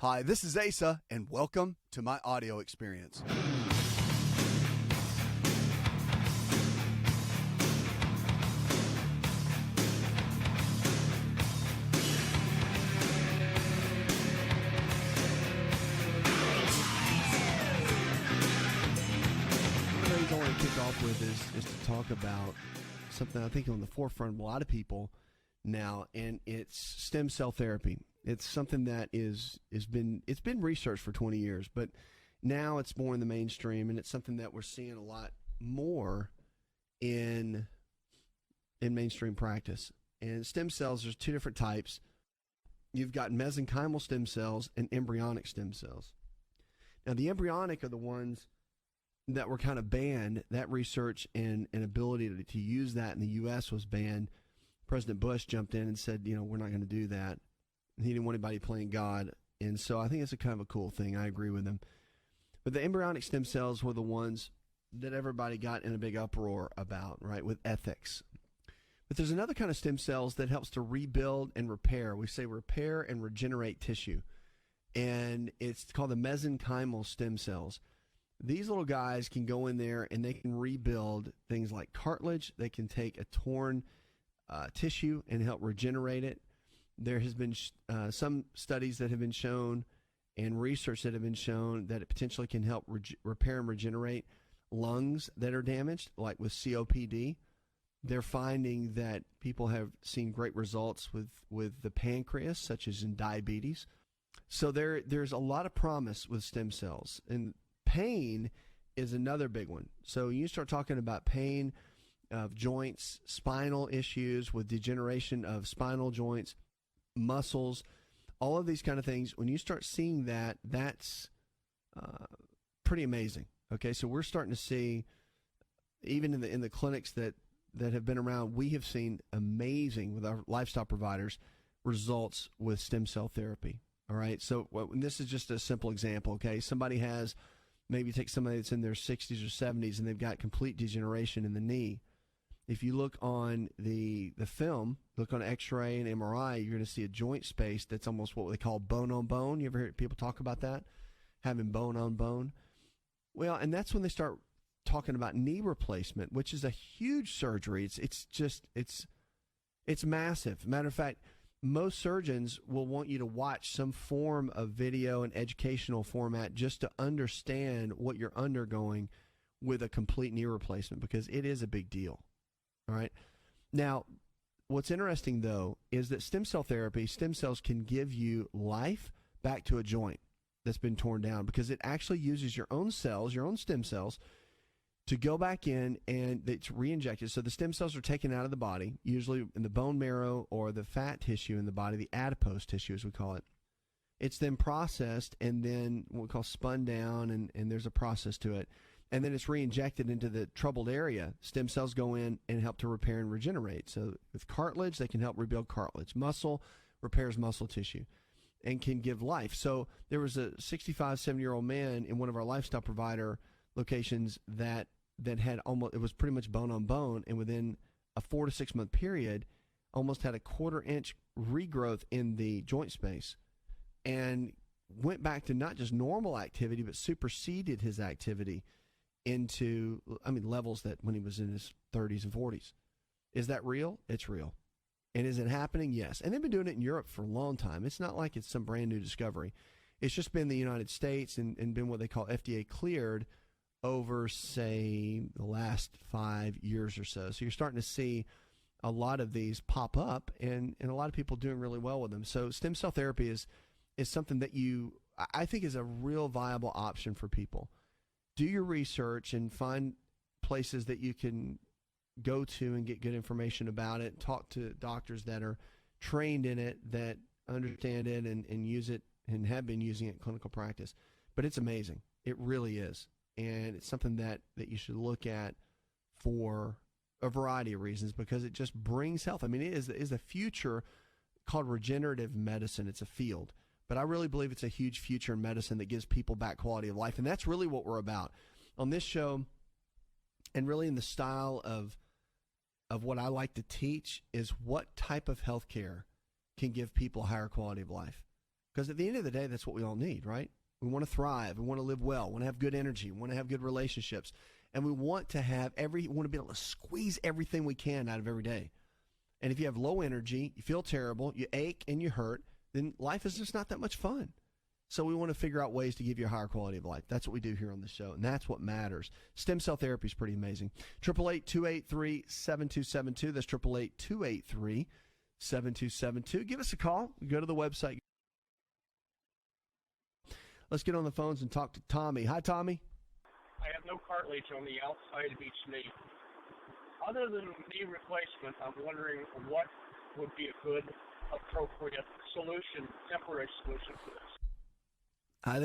Hi, this is Asa, and welcome to my audio experience. I want to kick off with is to talk about something I think on the forefront of a lot of people now, and it's stem cell therapy. It's something that it's been researched for 20 years, but now it's more in the mainstream, and it's something that we're seeing a lot more in mainstream practice. And stem cells, there's two different types. You've got mesenchymal stem cells and embryonic stem cells. Now, the embryonic are the ones that were kind of banned. That research and ability to use that in the U.S. was banned. President Bush jumped in and said, we're not going to do that. He didn't want anybody playing God. And so I think it's a kind of a cool thing. I agree with him. But the embryonic stem cells were the ones that everybody got in a big uproar about, right, with ethics. But there's another kind of stem cells that helps to rebuild and repair. We say repair and regenerate tissue. And it's called the mesenchymal stem cells. These little guys can go in there and they can rebuild things like cartilage. They can take a torn tissue and help regenerate it. There has been some studies that have been shown and research that have been shown that it potentially can help repair and regenerate lungs that are damaged, like with COPD. They're finding that people have seen great results with the pancreas, such as in diabetes. So there's a lot of promise with stem cells. And pain is another big one. So you start talking about pain of joints, spinal issues with degeneration of spinal joints, muscles, all of these kind of things. When you start seeing that, that's pretty amazing. Okay, so we're starting to see, even in the clinics that have been around, we have seen amazing, with our lifestyle providers, results with stem cell therapy. All right, so this is just a simple example. Okay, somebody has, maybe take somebody that's in their 60s or 70s and they've got complete degeneration in the knee. If you look on the film, look on X-ray and MRI, you're going to see a joint space that's almost what they call bone on bone. You ever hear people talk about that? Having bone on bone? Well, and that's when they start talking about knee replacement, which is a huge surgery. It's massive. Matter of fact, most surgeons will want you to watch some form of video and educational format just to understand what you're undergoing with a complete knee replacement, because it is a big deal. All right. Now, what's interesting, though, is that stem cell therapy, stem cells can give you life back to a joint that's been torn down, because it actually uses your own cells, your own stem cells, to go back in, and it's re-injected. So the stem cells are taken out of the body, usually in the bone marrow or the fat tissue in the body, the adipose tissue as we call it. It's then processed and then what we call spun down, and there's a process to it. And then it's re-injected into the troubled area. Stem cells go in and help to repair and regenerate. So with cartilage, they can help rebuild cartilage. Muscle repairs muscle tissue and can give life. So there was a 65, 70-year-old man in one of our lifestyle provider locations that had almost, it was pretty much bone on bone, and within a 4 to 6 month period, almost had a 1/4 inch regrowth in the joint space, and went back to not just normal activity, but superseded his activity into, levels that when he was in his 30s and 40s. Is that real? It's real. And is it happening? Yes. And they've been doing it in Europe for a long time. It's not like it's some brand new discovery. It's just been the United States and been what they call FDA cleared over, say, the last 5 years or so. So you're starting to see a lot of these pop up, and a lot of people doing really well with them. So stem cell therapy is something that I think is a real viable option for people. Do your research and find places that you can go to and get good information about it. Talk to doctors that are trained in it, that understand it and use it and have been using it in clinical practice. But it's amazing. It really is. And it's something that you should look at for a variety of reasons, because it just brings health. It is a future called regenerative medicine. It's a field. But I really believe it's a huge future in medicine that gives people back quality of life. And that's really what we're about on this show, and really in the style of what I like to teach, is what type of healthcare can give people higher quality of life. Because at the end of the day, that's what we all need, right? We want to thrive. We want to live well. We want to have good energy. We want to have good relationships. And we want to we want to be able to squeeze everything we can out of every day. And if you have low energy, you feel terrible, you ache and you hurt, then life is just not that much fun. So we want to figure out ways to give you a higher quality of life. That's what we do here on the show, and that's what matters. Stem cell therapy is pretty amazing. 888-283-7272. That's 888-283-7272. Give us a call. Go to the website. Let's get on the phones and talk to Tommy. Hi, Tommy. I have no cartilage on the outside of each knee. Other than knee replacement, I'm wondering what would be a good, appropriate solution, temporary solution for this. I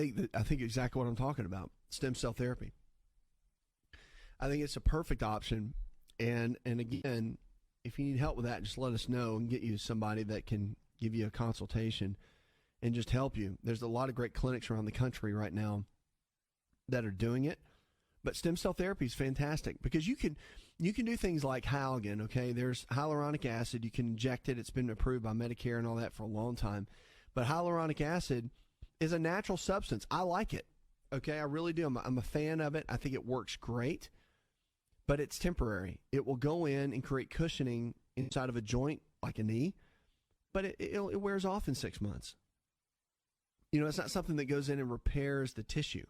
think exactly what I'm talking about, stem cell therapy. I think it's a perfect option. And again, if you need help with that, just let us know and get you somebody that can give you a consultation and just help you. There's a lot of great clinics around the country right now that are doing it. But stem cell therapy is fantastic because you can do things like Halgan, okay? There's hyaluronic acid. You can inject it. It's been approved by Medicare and all that for a long time. But hyaluronic acid is a natural substance. I like it, okay? I really do. I'm a fan of it. I think it works great, but it's temporary. It will go in and create cushioning inside of a joint like a knee, but it wears off in 6 months. You know, it's not something that goes in and repairs the tissue.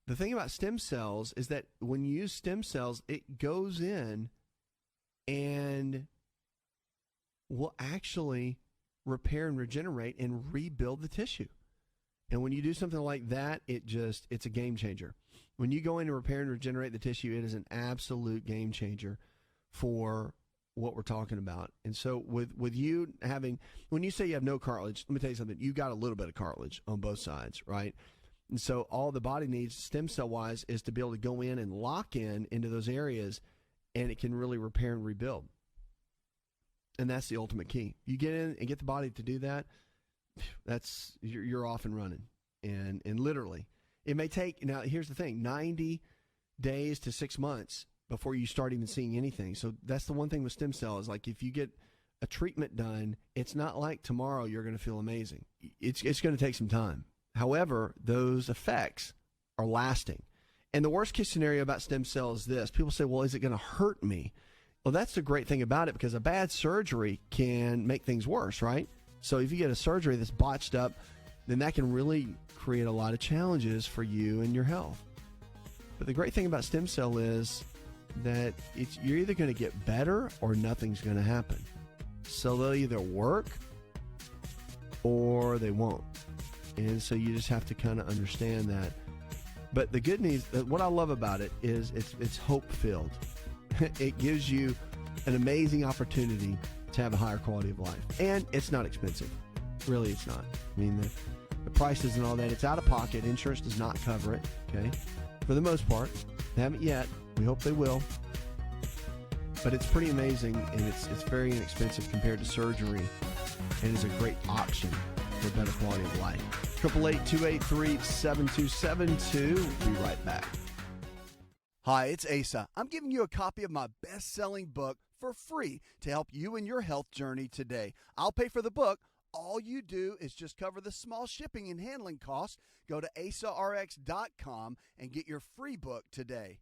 The thing about stem cells is that when you use stem cells, it goes in and will actually repair and regenerate and rebuild the tissue. And when you do something like that, it's a game changer. When you go in and repair and regenerate the tissue, it is an absolute game changer for what we're talking about. And so with you having, when you say you have no cartilage, let me tell you something, you got a little bit of cartilage on both sides, right? And so all the body needs stem cell wise is to be able to go in and lock into those areas, and it can really repair and rebuild. And that's the ultimate key. You get in and get the body to do that, you're off and running. And literally, it may take, now here's the thing, 90 days to 6 months before you start even seeing anything. So that's the one thing with stem cells. Like if you get a treatment done, it's not like tomorrow you're going to feel amazing. It's going to take some time. However, those effects are lasting. And the worst case scenario about stem cells is this. People say, well, is it going to hurt me? Well, that's the great thing about it, because a bad surgery can make things worse, right? So if you get a surgery that's botched up, then that can really create a lot of challenges for you and your health. But the great thing about stem cell is that you're either going to get better or nothing's going to happen. So they'll either work or they won't. And so you just have to kind of understand that. But the good news, what I love about it is it's hope-filled. It gives you an amazing opportunity to have a higher quality of life. And it's not expensive. Really, it's not. I mean, the prices and all that, it's out of pocket. Insurance does not cover it, okay? For the most part. They haven't yet. We hope they will. But it's pretty amazing, and it's very inexpensive compared to surgery, and it's a great option for better quality of life. 888-283-7272. We'll be right back. Hi, it's Asa. I'm giving you a copy of my best-selling book for free to help you in your health journey today. I'll pay for the book. All you do is just cover the small shipping and handling costs. Go to asarx.com and get your free book today.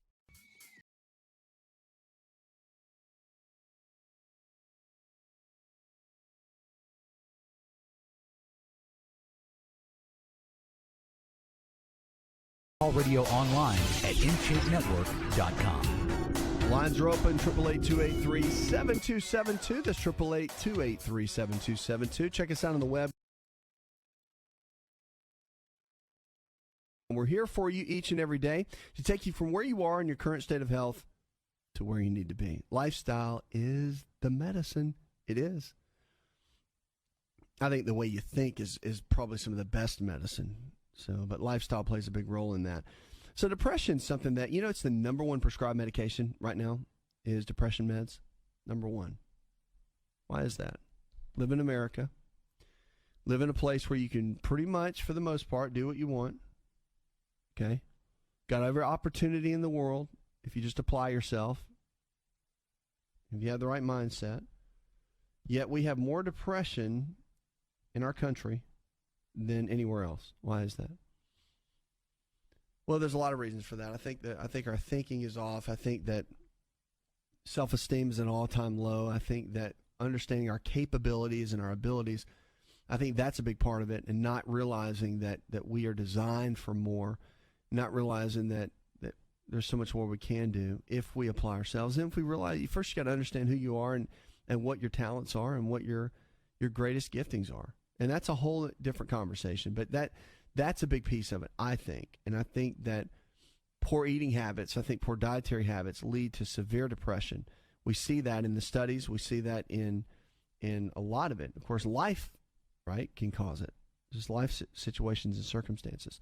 Radio online at InShapeNetwork.com. Lines are open, 888-283-7272. That's 888-283-7272. Check us out on the web. We're here for you each and every day to take you from where you are in your current state of health to where you need to be. Lifestyle is the medicine. It is. I think the way you think is probably some of the best medicine. But lifestyle plays a big role in that. So depression is something that, it's the number one prescribed medication right now is depression meds. Number one. Why is that? Live in America. Live in a place where you can pretty much, for the most part, do what you want. Okay? Got every opportunity in the world if you just apply yourself. If you have the right mindset. Yet we have more depression in our country than anywhere else. Why is that? Well, there's a lot of reasons for that. I think our thinking is off. I think that self-esteem is at an all-time low. I think that understanding our capabilities and our abilities, I think that's a big part of it, and not realizing that we are designed for more, not realizing that there's so much more we can do if we apply ourselves. And if we realize, first you got to understand who you are and what your talents are and what your greatest giftings are. And that's a whole different conversation. But that's a big piece of it, I think. And I think that poor eating habits, I think poor dietary habits lead to severe depression. We see that in the studies. We see that in a lot of it. Of course, life, right, can cause it. Just life situations and circumstances.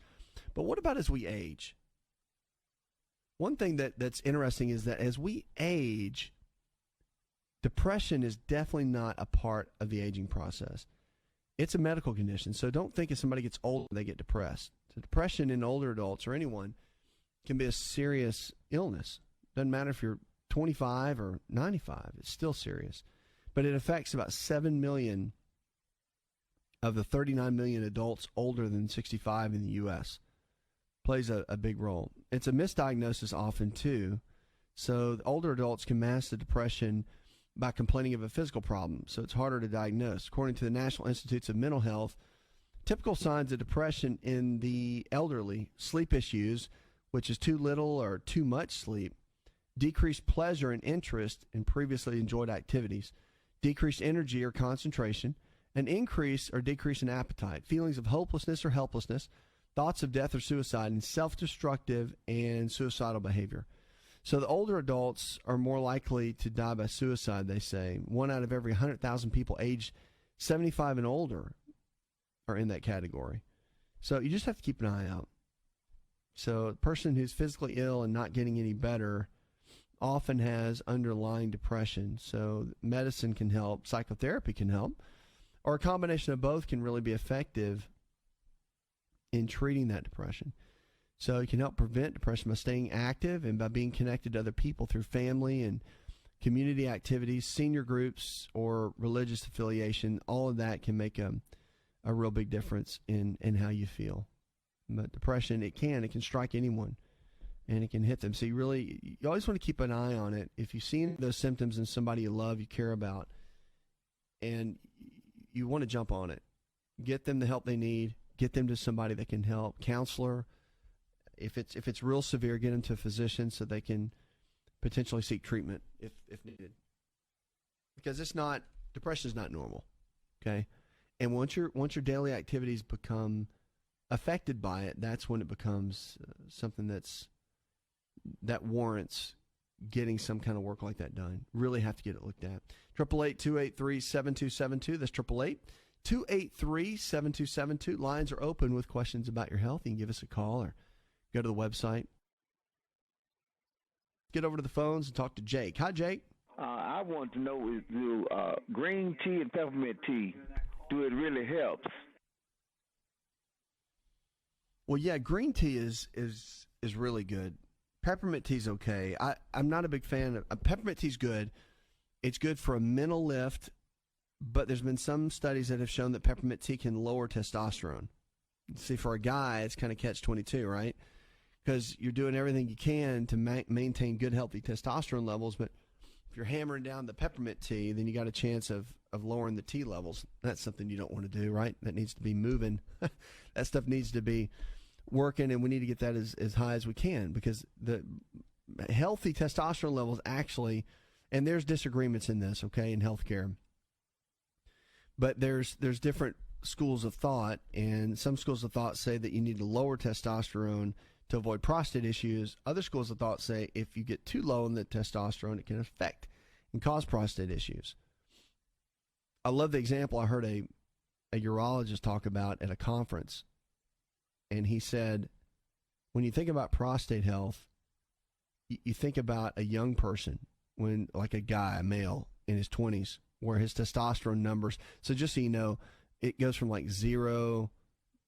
But what about as we age? One thing that's interesting is that as we age, depression is definitely not a part of the aging process. It's a medical condition. So don't think if somebody gets older, they get depressed. So depression in older adults or anyone can be a serious illness. Doesn't matter if you're 25 or 95. It's still serious. But it affects about 7 million of the 39 million adults older than 65 in the U.S. Plays a big role. It's a misdiagnosis often, too. So the older adults can mask the depression by complaining of a physical problem, so it's harder to diagnose. According to the National Institutes of Mental Health, typical signs of depression in the elderly: sleep issues, which is too little or too much sleep, decreased pleasure and interest in previously enjoyed activities, decreased energy or concentration, an increase or decrease in appetite, feelings of hopelessness or helplessness, thoughts of death or suicide, and self-destructive and suicidal behavior. So the older adults are more likely to die by suicide, they say. 1 out of every 100,000 people aged 75 and older are in that category. So you just have to keep an eye out. So a person who's physically ill and not getting any better often has underlying depression. So medicine can help, psychotherapy can help, or a combination of both can really be effective in treating that depression. So it can help prevent depression by staying active and by being connected to other people through family and community activities, senior groups, or religious affiliation. All of that can make a real big difference in how you feel. But depression, it can strike anyone, and it can hit them. So you always want to keep an eye on it. If you see those symptoms in somebody you love, you care about, and you want to jump on it, get them the help they need, get them to somebody that can help, counselor. If it's real severe, get them to a physician so they can potentially seek treatment if needed. Because depression is not normal, okay? And once your daily activities become affected by it, that's when it becomes something that warrants getting some kind of work like that done. Really have to get it looked at. 888-283-7272. That's 888-283-7272. Lines are open with questions about your health. You can give us a call or go to the website. Get over to the phones and talk to Jake. Hi, Jake. I want to know if do green tea and peppermint tea, do it really helps? Well, yeah, green tea is really good. Peppermint tea's okay. I'm not a big fan of peppermint tea's good. It's good for a mental lift, but there's been some studies that have shown that peppermint tea can lower testosterone. See, for a guy, it's kind of catch-22, right? Because you're doing everything you can to maintain good, healthy testosterone levels, but if you're hammering down the peppermint tea, then you got a chance of lowering the T levels. That's something you don't want to do, right? That needs to be moving. That stuff needs to be working, and we need to get that as high as we can, because the healthy testosterone levels actually, and there's disagreements in this, okay, in healthcare, but there's different schools of thought, and some schools of thought say that you need to lower testosterone to avoid prostate issues. Other schools of thought say if you get too low in the testosterone, it can affect and cause prostate issues. I love the example I heard a urologist talk about at a conference, and he said, when you think about prostate health, you think about a young person, when like a guy, a male in his 20s, where his testosterone numbers, so just so you know, it goes from like 0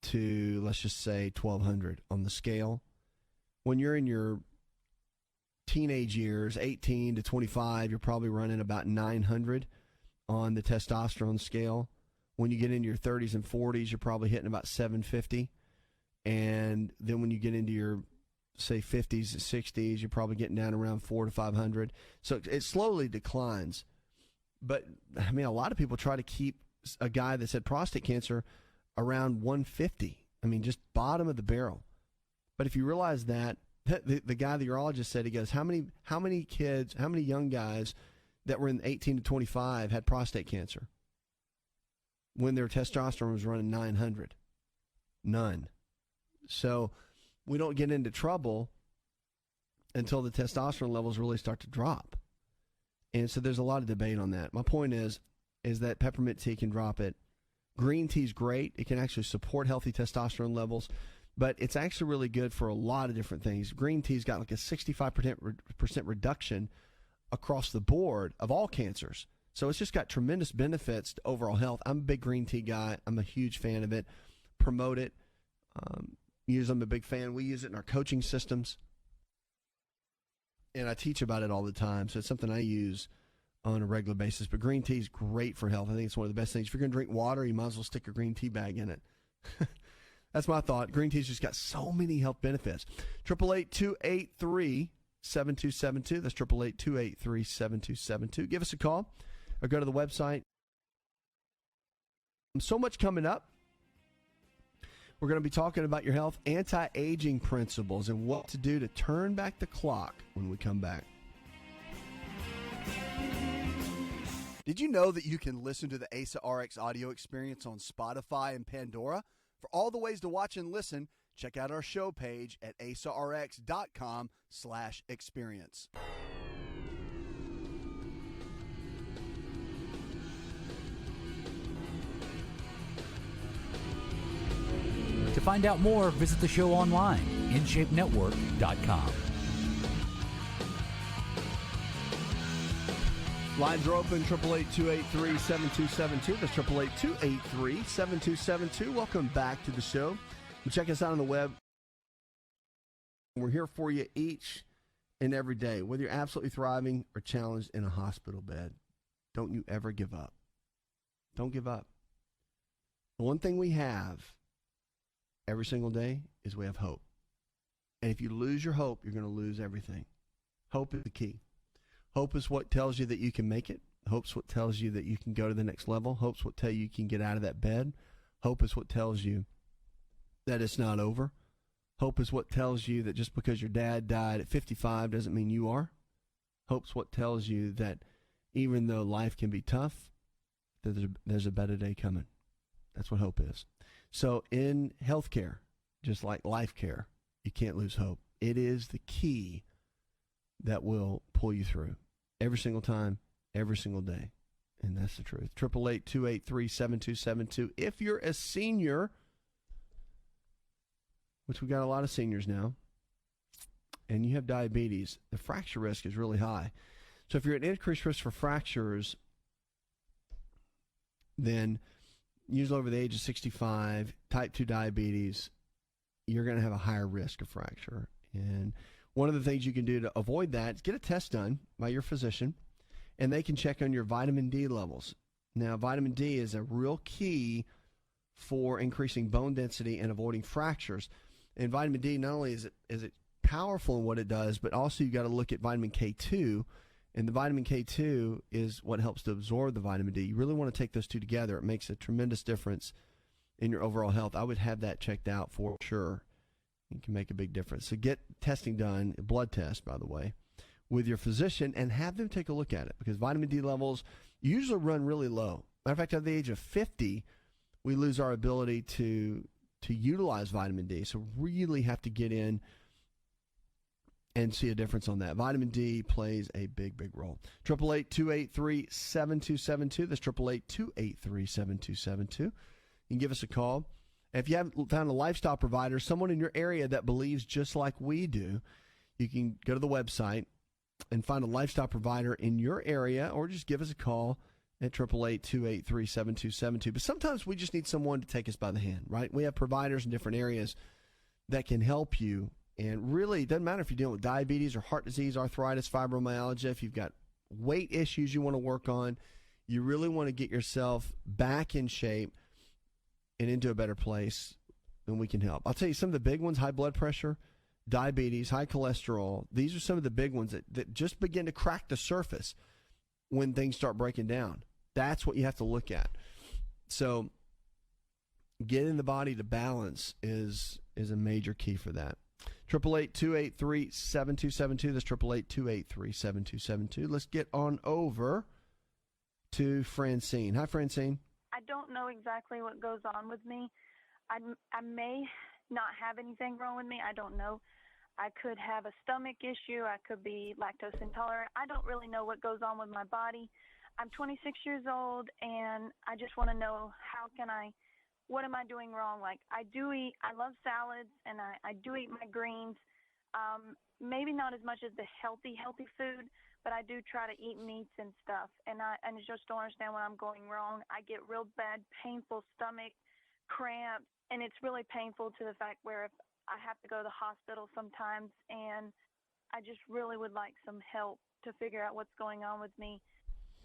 to, let's just say, 1,200 on the scale. When you're in your teenage years, 18 to 25, you're probably running about 900 on the testosterone scale. When you get into your 30s and 40s, you're probably hitting about 750. And then when you get into your, say, 50s and 60s, you're probably getting down around 400 to 500. So it slowly declines. But, I mean, a lot of people try to keep a guy that's had prostate cancer around 150. I mean, just bottom of the barrel. But if you realize that, the guy, the urologist said, he goes, how many kids, how many young guys that were in 18 to 25 had prostate cancer when their testosterone was running 900? None. So we don't get into trouble until the testosterone levels really start to drop. And so there's a lot of debate on that. My point is that peppermint tea can drop it. Green tea is great. It can actually support healthy testosterone levels, but it's actually really good for a lot of different things. Green tea's got like a 65% reduction across the board of all cancers. So it's just got tremendous benefits to overall health. I'm a big green tea guy. I'm a huge fan of it. Promote it. I'm a big fan. We use it in our coaching systems. And I teach about it all the time. So it's something I use on a regular basis. But green tea is great for health. I think it's one of the best things. If you're going to drink water, you might as well stick a green tea bag in it. That's my thought. Green tea's just got so many health benefits. 888-283-7272. That's 888-283-7272. Give us a call or go to the website. So much coming up. We're going to be talking about your health, anti-aging principles, and what to do to turn back the clock when we come back. Did you know that you can listen to the Asa Rx audio experience on Spotify and Pandora? For all the ways to watch and listen, check out our show page at asarx.com/experience. To find out more, visit the show online, InShapeNetwork.com. Lines are open, 888-283-7272. That's 888-283-7272. Welcome back to the show. Check us out on the web. We're here for you each and every day, whether you're absolutely thriving or challenged in a hospital bed. Don't you ever give up. Don't give up. The one thing we have every single day is we have hope. And if you lose your hope, you're going to lose everything. Hope is the key. Hope is what tells you that you can make it. Hope's what tells you that you can go to the next level. Hope's what tells you can get out of that bed. Hope is what tells you that it's not over. Hope is what tells you that just because your dad died at 55 doesn't mean you are. Hope's what tells you that even though life can be tough, there's a better day coming. That's what hope is. So in healthcare, just like life care, you can't lose hope. It is the key that will pull you through every single time, every single day. And that's the truth. 888-283-7272. If you're a senior, which we got a lot of seniors now, and you have diabetes, the fracture risk is really high. So if you're at increased risk for fractures, then usually over the age of 65, type 2 diabetes, you're going to have a higher risk of fracture. And one of the things you can do to avoid that is get a test done by your physician, and they can check on your vitamin D levels. Now, vitamin D is a real key for increasing bone density and avoiding fractures. And vitamin D, not only is it powerful in what it does, but also you got to look at vitamin K2. And the vitamin K2 is what helps to absorb the vitamin D. You really want to take those two together. It makes a tremendous difference in your overall health. I would have that checked out for sure. It can make a big difference. So get testing done, a blood test, by the way, with your physician, and have them take a look at it, because vitamin D levels usually run really low. Matter of fact, at the age of 50, we lose our ability to utilize vitamin D. So really have to get in and see a difference on that. Vitamin D plays a big, big role. 888-283-7272. That's 888-283-7272. You can give us a call. If you haven't found a lifestyle provider, someone in your area that believes just like we do, you can go to the website and find a lifestyle provider in your area, or just give us a call at 888-283-7272. But sometimes we just need someone to take us by the hand, right? We have providers in different areas that can help you. And really, it doesn't matter if you're dealing with diabetes or heart disease, arthritis, fibromyalgia, if you've got weight issues you want to work on, You really want to get yourself back in shape and into a better place, and we can help. I'll tell you some of the big ones: high blood pressure, diabetes, high cholesterol. These are some of the big ones that just begin to crack the surface when things start breaking down. That's what you have to look at. So getting the body to balance is a major key for that. 888-283-7272. That's 888-283-7272. Let's get on over to Francine. Hi, Francine. I don't know exactly what goes on with me. I may not have anything wrong with me. I don't know. I could have a stomach issue. I could be lactose intolerant. I don't really know what goes on with my body. I'm 26 years old, and I just want to know what am I doing wrong? Like, I love salads, and I do eat my greens. Maybe not as much as the healthy food, but I do try to eat meats and stuff. And I just don't understand what I'm going wrong. I get real bad, painful stomach cramps, and it's really painful to the fact where if I have to go to the hospital sometimes, and I just really would like some help to figure out what's going on with me.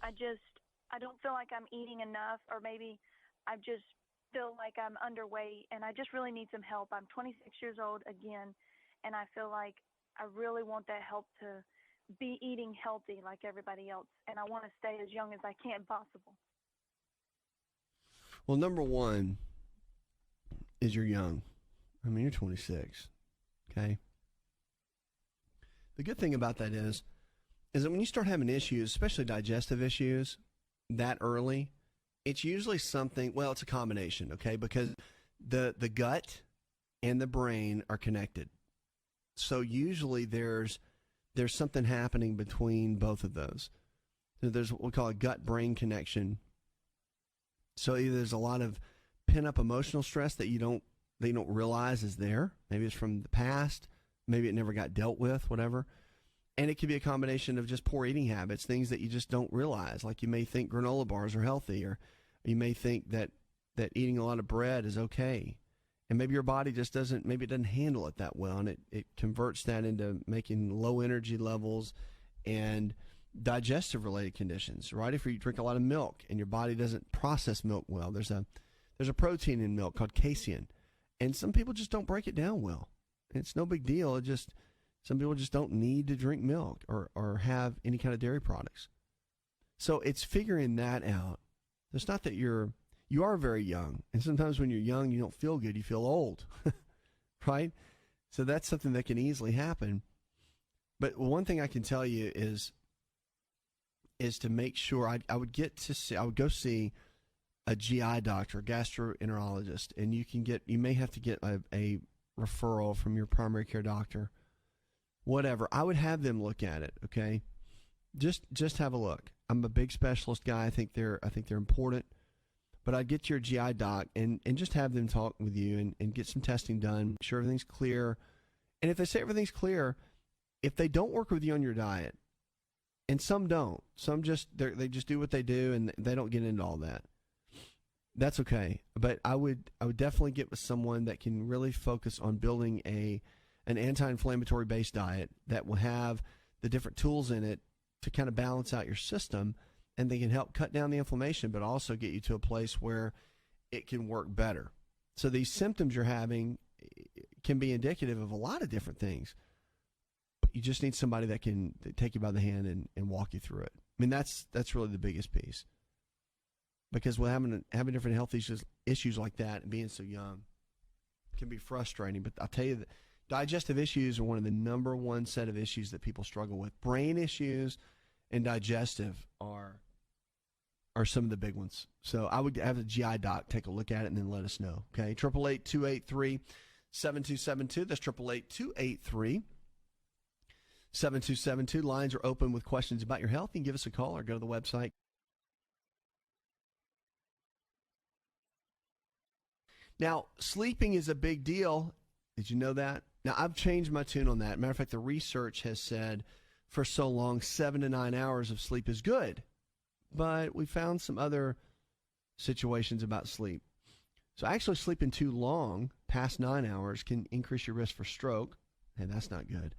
I don't feel like I'm eating enough, or maybe I just feel like I'm underweight, and I just really need some help. I'm 26 years old again, and I feel like I really want that help to be eating healthy like everybody else, and I want to stay as young as I can possible. Well, number one is you're young. I mean, you're 26, okay? The good thing about that is that when you start having issues, especially digestive issues, that early, it's usually something, well, it's a combination, okay? Because the gut and the brain are connected. So usually there's something happening between both of those. So there's what we call a gut-brain connection. So either there's a lot of pent-up emotional stress that you don't realize is there. Maybe it's from the past. Maybe it never got dealt with, whatever. And it could be a combination of just poor eating habits, things that you just don't realize. Like you may think granola bars are healthy, or you may think that eating a lot of bread is okay. And maybe your body just doesn't handle it that well, and it converts that into making low energy levels and digestive related conditions, right? If you drink a lot of milk and your body doesn't process milk well, there's a protein in milk called casein, and some people just don't break it down well. It's no big deal. Some people just don't need to drink milk or have any kind of dairy products. So it's figuring that out. It's not that you are very young, and sometimes when you're young, you don't feel good. You feel old, right? So that's something that can easily happen. But one thing I can tell you is to make sure I would go see a GI doctor, gastroenterologist, and you may have to get a referral from your primary care doctor, whatever. I would have them look at it, okay? Just have a look. I'm a big specialist guy. I think they're important. But I'd get your GI doc and just have them talk with you and get some testing done, make sure everything's clear. And if they say everything's clear, if they don't work with you on your diet, and some don't, some they just do what they do and they don't get into all that, that's okay. But I would definitely get with someone that can really focus on building an anti-inflammatory based diet that will have the different tools in it to kind of balance out your system, and they can help cut down the inflammation, but also get you to a place where it can work better. So these symptoms you're having can be indicative of a lot of different things, but you just need somebody that can take you by the hand and walk you through it. I mean, that's really the biggest piece, because with having different health issues like that and being so young can be frustrating. But I'll tell you that digestive issues are one of the number one set of issues that people struggle with. Brain issues and digestive are some of the big ones. So I would have a GI doc take a look at it and then let us know. Okay, 888-283-7272. That's 888-283-7272. Lines are open with questions about your health. You can give us a call or go to the website. Now, sleeping is a big deal. Did you know that? Now, I've changed my tune on that. Matter of fact, the research has said for so long 7 to 9 hours of sleep is good. But we found some other situations about sleep. So actually sleeping too long, past 9 hours, can increase your risk for stroke, and that's not good.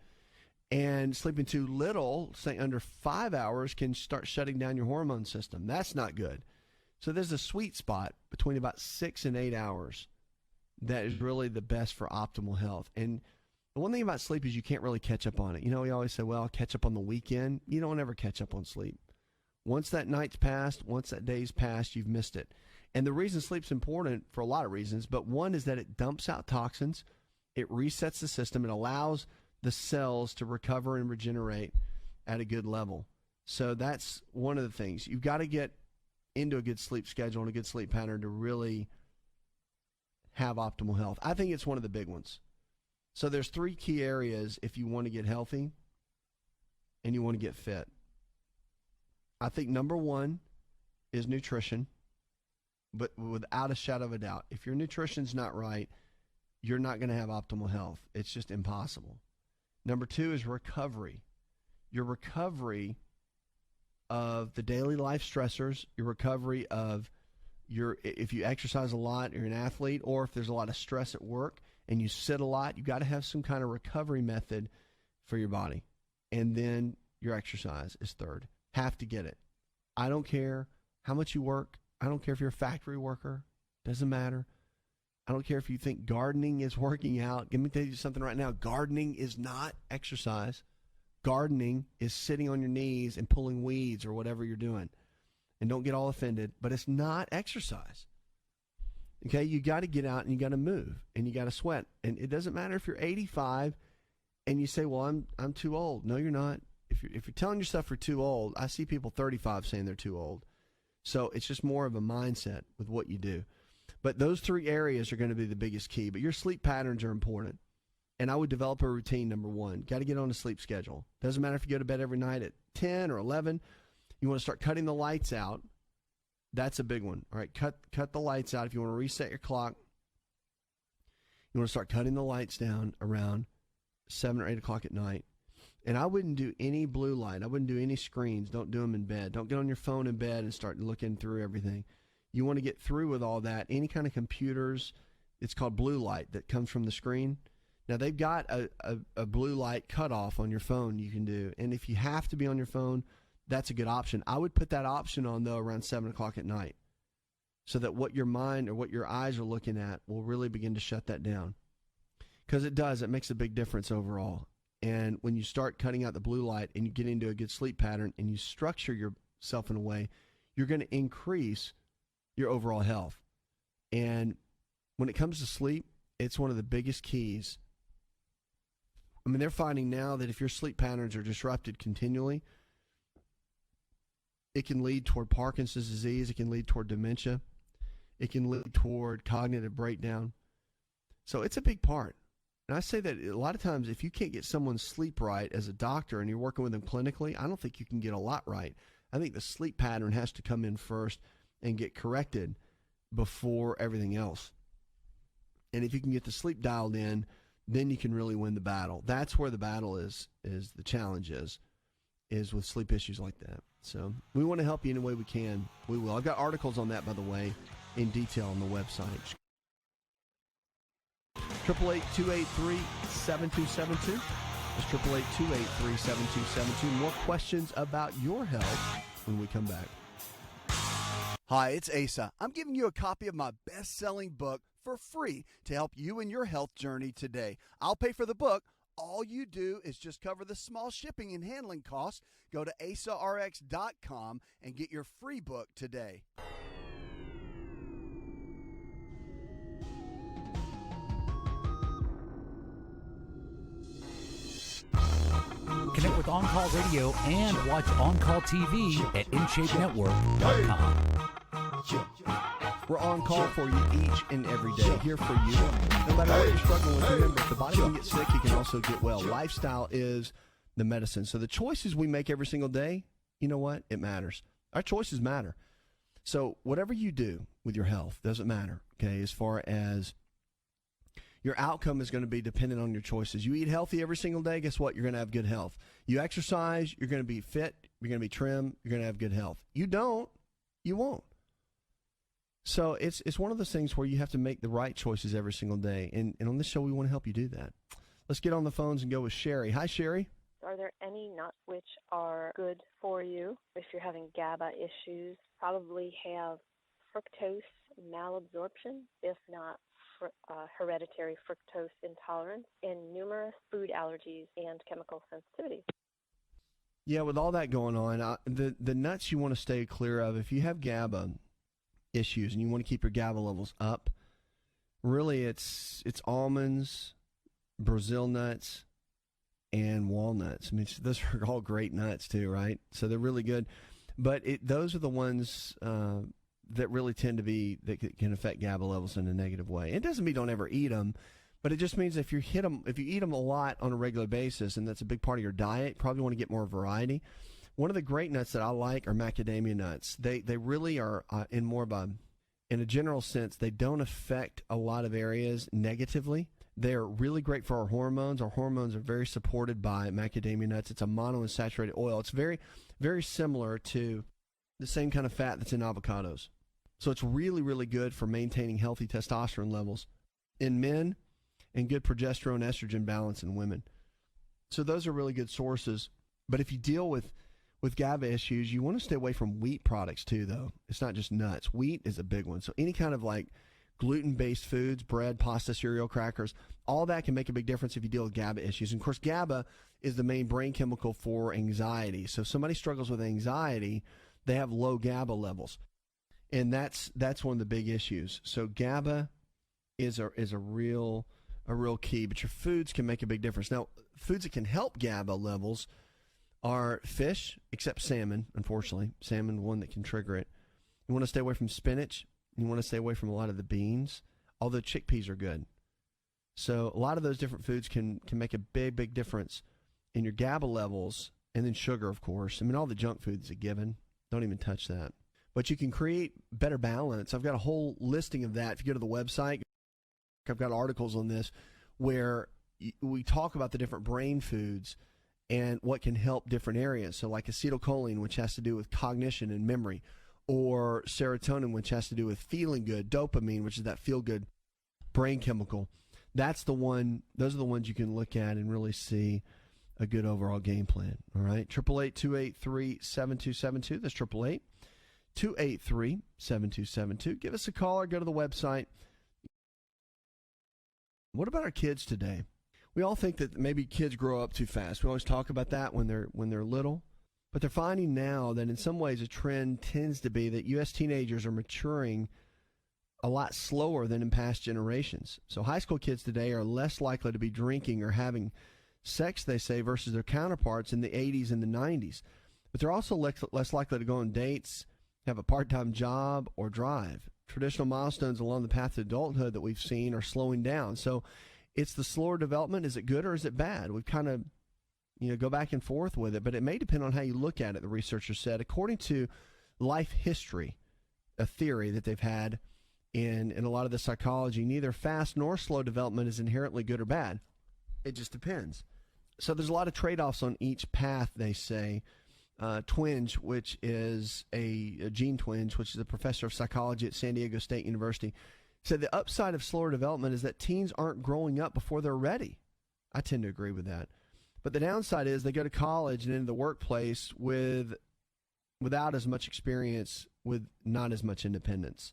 And sleeping too little, say under 5 hours, can start shutting down your hormone system. That's not good. So there's a sweet spot between about 6 and 8 hours that is really the best for optimal health. And the one thing about sleep is you can't really catch up on it. You know, we always say, well, I'll catch up on the weekend. You don't ever catch up on sleep. Once that night's passed, once that day's passed, you've missed it. And the reason sleep's important for a lot of reasons, but one is that it dumps out toxins, it resets the system, it allows the cells to recover and regenerate at a good level. So that's one of the things. You've got to get into a good sleep schedule and a good sleep pattern to really have optimal health. I think it's one of the big ones. So there's 3 key areas if you want to get healthy and you want to get fit. I think number 1 is nutrition, but without a shadow of a doubt, if your nutrition's not right, you're not going to have optimal health. It's just impossible. Number 2 is recovery. Your recovery of the daily life stressors, your recovery of if you exercise a lot, you're an athlete, or if there's a lot of stress at work and you sit a lot, you got to have some kind of recovery method for your body. And then your exercise is third. Have to get it. I don't care how much you work. I don't care if you're a factory worker. Doesn't matter. I don't care if you think gardening is working out. Let me tell you something right now. Gardening is not exercise. Gardening is sitting on your knees and pulling weeds or whatever you're doing. And don't get all offended, but it's not exercise. Okay, you got to get out and you got to move and you got to sweat. And it doesn't matter if you're 85 and you say, "Well, I'm too old." No, you're not. If you're telling yourself you're too old, I see people 35 saying they're too old. So it's just more of a mindset with what you do. But those 3 areas are going to be the biggest key. But your sleep patterns are important. And I would develop a routine, number 1. Got to get on a sleep schedule. Doesn't matter if you go to bed every night at 10 or 11. You want to start cutting the lights out. That's a big one. All right, cut the lights out. If you want to reset your clock, you want to start cutting the lights down around 7 or 8 o'clock at night. And I wouldn't do any blue light. I wouldn't do any screens. Don't do them in bed. Don't get on your phone in bed and start looking through everything. You want to get through with all that. Any kind of computers, it's called blue light that comes from the screen. Now, they've got a blue light cutoff on your phone you can do. And if you have to be on your phone, that's a good option. I would put that option on, though, around 7 o'clock at night so that what your mind or what your eyes are looking at will really begin to shut that down. Because it does. It makes a big difference overall. And when you start cutting out the blue light and you get into a good sleep pattern and you structure yourself in a way, you're going to increase your overall health. And when it comes to sleep, it's one of the biggest keys. I mean, they're finding now that if your sleep patterns are disrupted continually, it can lead toward Parkinson's disease. It can lead toward dementia. It can lead toward cognitive breakdown. So it's a big part. And I say that a lot of times if you can't get someone's sleep right as a doctor and you're working with them clinically, I don't think you can get a lot right. I think the sleep pattern has to come in first and get corrected before everything else. And if you can get the sleep dialed in, then you can really win the battle. That's where the battle is the challenge is with sleep issues like that. So we want to help you any way we can. We will. I've got articles on that, by the way, in detail on the website. 888-283-7272. That's 888-283-7272. More questions about your health when we come back. Hi, it's Asa. I'm giving you a copy of my best-selling book for free to help you in your health journey today. I'll pay for the book. All you do is just cover the small shipping and handling costs. Go to asarx.com and get your free book today. Connect with On Call Radio and watch On Call TV at InShapeNetwork.com. We're on call for you each and every day, here for you. No matter what you're struggling with, remember, if the body can get sick, it can also get well. Lifestyle is the medicine. So the choices we make every single day, you know what? It matters. Our choices matter. So whatever you do with your health doesn't matter, okay, as far as your outcome is going to be dependent on your choices. You eat healthy every single day, guess what? You're going to have good health. You exercise, you're going to be fit, you're going to be trim, you're going to have good health. You don't, you won't. So it's one of those things where you have to make the right choices every single day. And on this show, we want to help you do that. Let's get on the phones and go with Sherry. Hi, Sherry. Are there any nuts which are good for you if you're having GABA issues? Probably have fructose malabsorption, if not hereditary fructose intolerance, and numerous food allergies and chemical sensitivity. Yeah, with all that going on, the nuts you want to stay clear of, if you have GABA issues and you want to keep your GABA levels up, really it's almonds, Brazil nuts, and walnuts. I mean, those are all great nuts too, right? So they're really good. But those are the ones that really tend to be, that can affect GABA levels in a negative way. It doesn't mean don't ever eat them, but it just means if you eat them a lot on a regular basis, and that's a big part of your diet, you probably want to get more variety. One of the great nuts that I like are macadamia nuts. They really are in a general sense, they don't affect a lot of areas negatively. They're really great for our hormones. Our hormones are very supported by macadamia nuts. It's a monounsaturated oil. It's very, very similar to the same kind of fat that's in avocados. So it's really, really good for maintaining healthy testosterone levels in men and good progesterone estrogen balance in women. So those are really good sources. But if you deal with GABA issues, you want to stay away from wheat products too, though. It's not just nuts. Wheat is a big one. So any kind of like gluten-based foods, bread, pasta, cereal, crackers, all that can make a big difference if you deal with GABA issues. And of course, GABA is the main brain chemical for anxiety. So if somebody struggles with anxiety, they have low GABA levels. And that's one of the big issues. So GABA is a real key, but your foods can make a big difference. Now, foods that can help GABA levels are fish, except salmon, unfortunately. Salmon, one that can trigger it. You want to stay away from spinach. You want to stay away from a lot of the beans, although chickpeas are good. So a lot of those different foods can make a big, big difference in your GABA levels, and then sugar, of course. I mean, all the junk food is a given. Don't even touch that. But you can create better balance. I've got a whole listing of that. If you go to the website, I've got articles on this where we talk about the different brain foods and what can help different areas. So like acetylcholine, which has to do with cognition and memory, or serotonin, which has to do with feeling good, dopamine, which is that feel-good brain chemical. Those are the ones you can look at and really see a good overall game plan. All right, 888-283-7272. That's 888-283-7272. Give us a call or go to the website. What about our kids today? We all think that maybe kids grow up too fast. We always talk about that when they're little. But they're finding now that in some ways a trend tends to be that U.S. teenagers are maturing a lot slower than in past generations. So high school kids today are less likely to be drinking or having sex, they say, versus their counterparts in the 80s and the 90s. But they're also less likely to go on dates, have a part-time job, or drive. Traditional milestones along the path to adulthood that we've seen are slowing down. So it's the slower development. Is it good or is it bad? We've kind of go back and forth with it, but it may depend on how you look at it, the researcher said. According to life history, a theory that they've had in a lot of the psychology, neither fast nor slow development is inherently good or bad. It just depends. So there's a lot of trade-offs on each path, they say. Twenge, which is a Gene Twenge, which is a professor of psychology at San Diego State University, said the upside of slower development is that teens aren't growing up before they're ready. I tend to agree with that. But the downside is they go to college and into the workplace without as much experience, with not as much independence.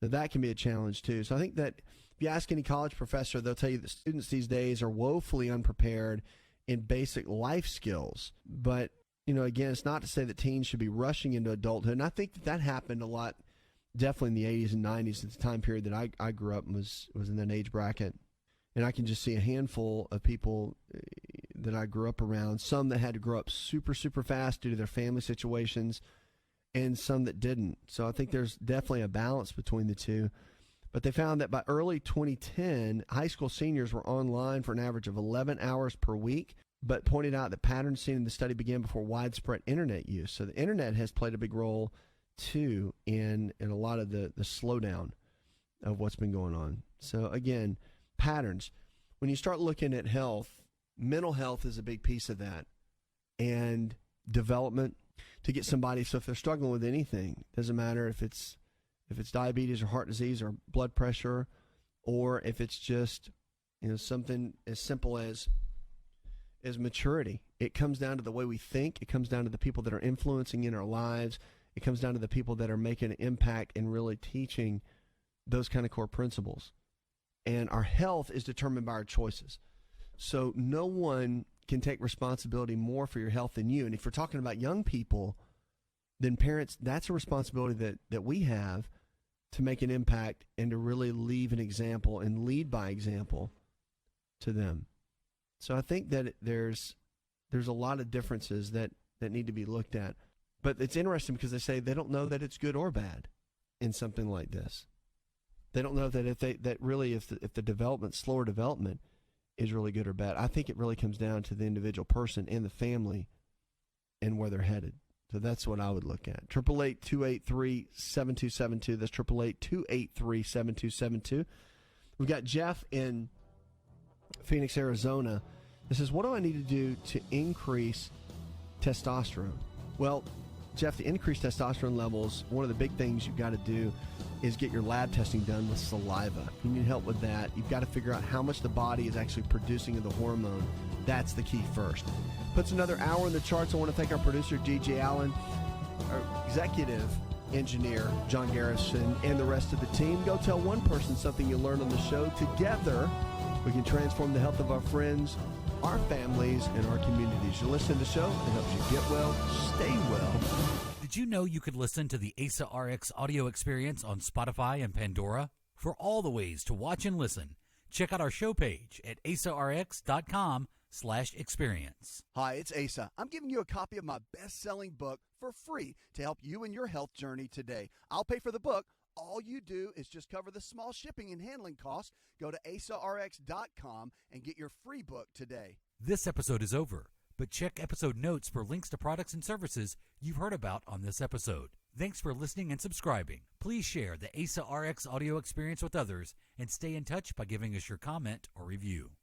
So that can be a challenge too. So I think that if you ask any college professor, they'll tell you that students these days are woefully unprepared in basic life skills. But, again, it's not to say that teens should be rushing into adulthood. And I think that happened a lot, definitely in the 80s and 90s, at the time period that I grew up and was in that age bracket. And I can just see a handful of people that I grew up around, some that had to grow up super, super fast due to their family situations, and some that didn't. So I think there's definitely a balance between the two. But they found that by early 2010, high school seniors were online for an average of 11 hours per week, but pointed out that patterns seen in the study began before widespread internet use. So the internet has played a big role, too, in a lot of the slowdown of what's been going on. So, again, patterns. When you start looking at health, mental health is a big piece of that, and development to get somebody. So if they're struggling with anything, doesn't matter if it's diabetes or heart disease or blood pressure, or if it's just something as simple as maturity It comes down to the way we think. It comes down to the people that are influencing in our lives. It comes down to the people that are making an impact and really teaching those kind of core principles. And our health is determined by our choices. So no one can take responsibility more for your health than you. And if we're talking about young people, then parents, that's a responsibility that we have to make an impact and to really leave an example and lead by example to them. So I think that there's a lot of differences that need to be looked at. But it's interesting because they say they don't know that it's good or bad in something like this. They don't know that if the development, slower development, is really good or bad. I think it really comes down to the individual person and the family and where they're headed. So that's what I would look at. 888-283-7272. That's 888-283-7272. We've got Jeff in Phoenix, Arizona. This says, what do I need to do to increase testosterone? Well, Jeff, the increased testosterone levels, one of the big things you've got to do is get your lab testing done with saliva. You need help with that. You've got to figure out how much the body is actually producing of the hormone. That's the key first. Puts another hour in the charts. I want to thank our producer, DJ Allen, our executive engineer, John Garrison, and the rest of the team. Go tell one person something you learned on the show. Together, we can transform the health of our friends, our families, and our communities. You listen to the show, it helps you get well, stay well. Did you know you could listen to the Asa Rx audio experience on Spotify and Pandora? For all the ways to watch and listen, check out our show page at asarx.com/experience. Hi, it's Asa. I'm giving you a copy of my best-selling book for free to help you in your health journey today. I'll pay for the book. All you do is just cover the small shipping and handling costs. Go to asarx.com and get your free book today. This episode is over, but check episode notes for links to products and services you've heard about on this episode. Thanks for listening and subscribing. Please share the Asa Rx audio experience with others and stay in touch by giving us your comment or review.